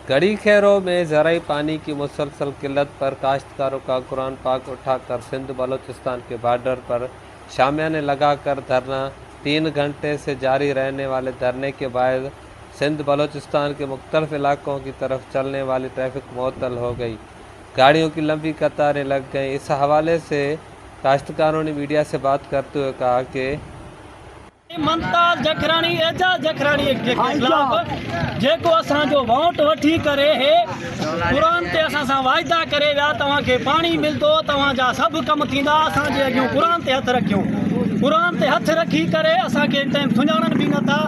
गड़ी खैरो में ज़राई पानी की मुसलसल किल्लत पर काश्तकारों का कुरान पाक उठाकर सिंध बलोचिस्तान के बॉर्डर पर शामियाने लगाकर धरना। 3 घंटे से जारी रहने वाले धरने के बाद सिंध बलोचिस्तान के मुख्तलिफ इलाकों की तरफ चलने वाली ट्रैफिक मुअत्तल हो गई। गाड़ियों की लंबी कतारें लग गईं। इस हवाले से काश्तकारों ने मीडिया से बात करते हुए कहा कि मुमताज़ जखरानी एजाज जखरानी के खिलाफ जेको असांजो वोट वठी करे हे कुरान ते असां सां वाइदा करे विया तव्हांखे पाणी मिलंदो, तव्हांजा सभु कम थींदा। असांजे अॻियां कुरान ते हथ रखियो, कुरान ते हथ रखी करे असांखे टाइम सुञाणनि बि नथा,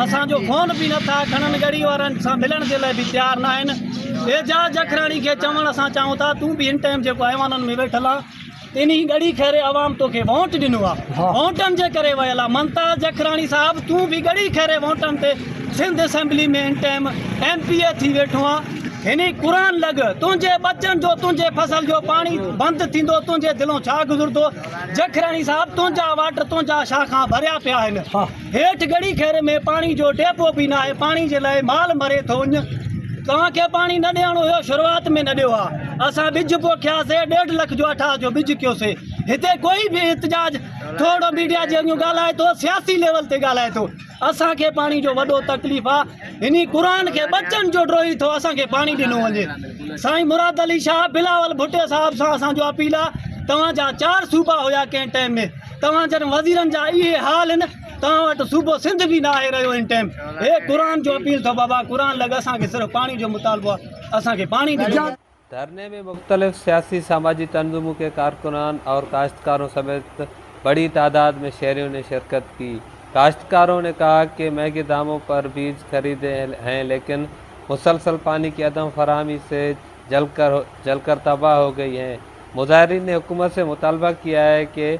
असांजो फोन बि नथा खणनि, गड़ी वारनि सां मिलण जे लाइ बि तयारु न आहिनि। एजाज जखरानी खे चवणु असां चाहियूं था तूं बि हिन टाइम जेको ऐवाननि में वेठल आहे इन्हीं गड़ी खैरे आवाम तोखे वोट ॾिनो आहे, वोटनि जे करे वियल आहे। मुमताज़ जखरानी साहब तूं बि गड़ी खैरे वोटनि ते सिंध असेंबली में हिन टाइम MPA थी वेठो आहे। हिन क़ुरान लॻ तुंहिंजे बचनि जो तुंहिंजे फसल जो पाणी बंदि थींदो, तुंहिंजे दिलों छा गुज़रंदो। जखरानी साहब तुंहिंजा वाट तुंहिंजा शाखा भरिया पिया आहिनि। हेठि गड़ी खैरे में पाणी जो डेपो बि न आहे, पाणी जे लाइ माल मरे थो वञे। तव्हांखे पाणी न ॾियणो हुयो, शुरूआत में न ॾियो आहे। असां ॿिज पोखियासीं, 1.5 लख जो 18 जो ॿिज कयोसीं। हिते कोई बि एहतजाज थोरो मीडिया जे अॻियां ॻाल्हाए थो, सियासी लेवल ते ॻाल्हाए थो। असांखे पाणी जो वॾो तकलीफ़ आहे, हिन क़ुरान खे बचनि जो ड्रोही थो असांखे पाणी ॾिनो वञे। साईं मुराद अली शाह बिलावल भुट्टे साहिब सां असांजो अपील आहे, तव्हांजा 4 सूबा हुया कंहिं टाइम में, तव्हांजनि वज़ीरनि जा इहे हाल आहिनि, तव्हां वटि सूबो सिंध बि न आहे रहियो हिन टाइम। हे क़ुरान जो अपील थो बाबा, क़ुरान लॻ असांखे सिर्फ़ु पाणी जो मुतालबो आहे, असांखे पाणी ॾिजो। धरने में मुख्तलिफ सियासी समाजी तंजुमों के कारकुनान और काश्तकारों समेत बड़ी तादाद में शहरियों ने शिरकत की। काश्तकारों ने कहा कि महंगे दामों पर बीज खरीदे हैं, लेकिन मुसलसल पानी की अदम फराहमी से जलकर तबाह हो गई हैं। मुजाहिरीन ने हुकूमत से मुतालबा किया है कि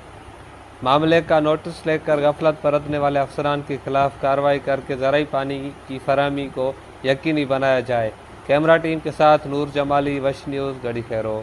मामले का नोटिस लेकर गफलत बरतने वाले अफसरान के खिलाफ कार्रवाई करके ज़राई पानी की फराहमी को यकीनी बनाया जाए। कैमरा टीम के साथ नूर जमाली, वश न्यूज़, गड़ी खैरो।